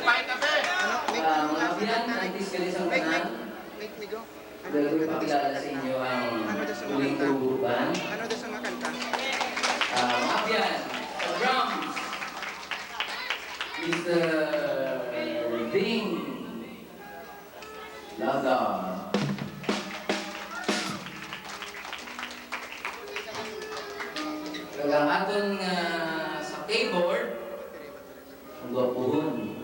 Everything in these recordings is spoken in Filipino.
Mga biyan, antis kalisang tanan, gagawin pakilala sa inyo ang uling tubukan. Mga biyan, sa drums, Mr. Ding Laga. Kagang aton sa keyboard, ang gwapuhon.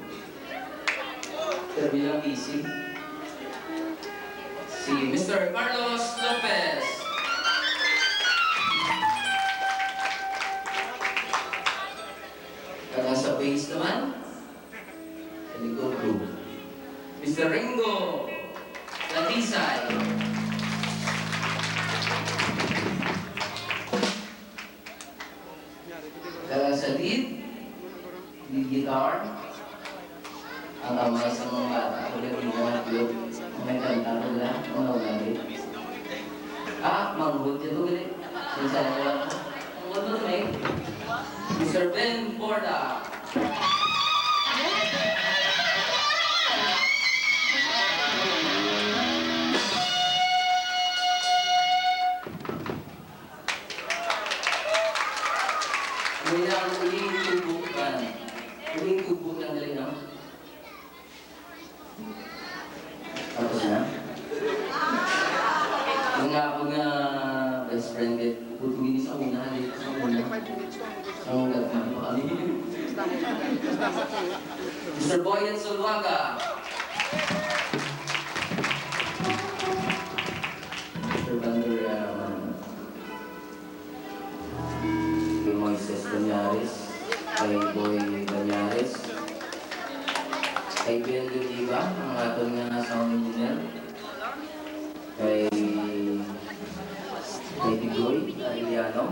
Terbilang busy. Si Mr. Carlos Lopez. Kagang sa bass naman, sa likod ko, Mr. Ringo Latisay. Kagang sa lead guitar, ang amay sa mga bata, ako na rin mga club, may kanta ko lang, mga ugali. Manghut ito gali. Sinasaya ko lang. Ang ganda na eh. Mr. Ben Borda. May lang uling tubukan. Uling tubukan gali na. Tapos na? Ang nga ako nga best friend it, putugin sa una, dito sa una. Ang gagawin pa kami. Mr. Boyan Solwaga. Mr. Bander kay Moises Banyares, kay Boy Banyares, kay Ben Ludiva, ang aton nga sound engineer, kay Tigoy Arellano,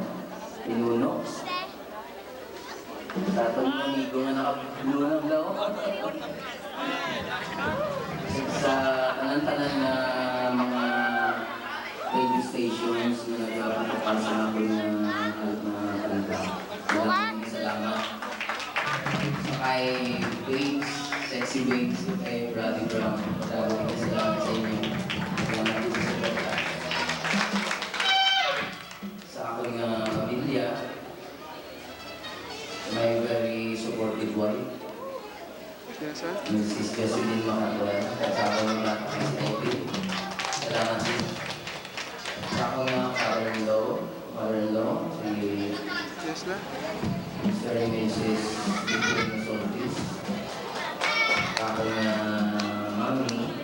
Pinuno, sa atong amigo nga nakapulunag daw, sa tanan-tanan na mga radio stations na nagpapakapal sa akin na kalanta. Maraming salamat. Sa kay Bates, Sexy Bates, kay Brady Brown. Maraming salamat sa inyo. Salamat din sa suporta. Sa aking pamilya, may very supportive wife. Mrs. Jocelyn Makatuan. At sa aking mga kapatid. Salamat din. Sa aking mother-in-law, si Mr. and Mrs. Victor Soltis. Sa aking mami.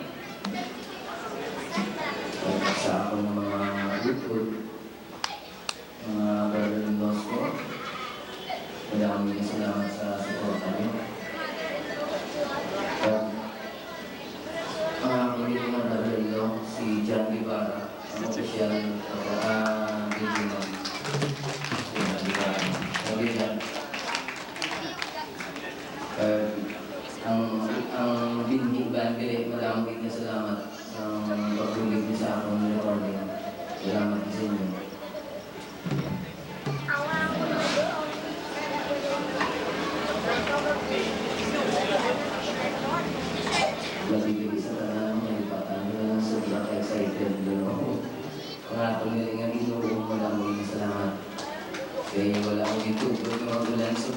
At sa aking mga good mga brother-in-laws ko. Maraming salamat sa suporta niyo. At mga brother-in-law, si John Guevara, ang official regional. Ang binhi band, maraming salamat sa pagbulig niyo sa akong recording. Salamat sa inyo. Magbibigay sa tanan niya, ipatan nyo lang sobrang excited. Ang atong nilingan ino, maraming salamat. Kaya wala akong YouTube, huwag mga ulan sa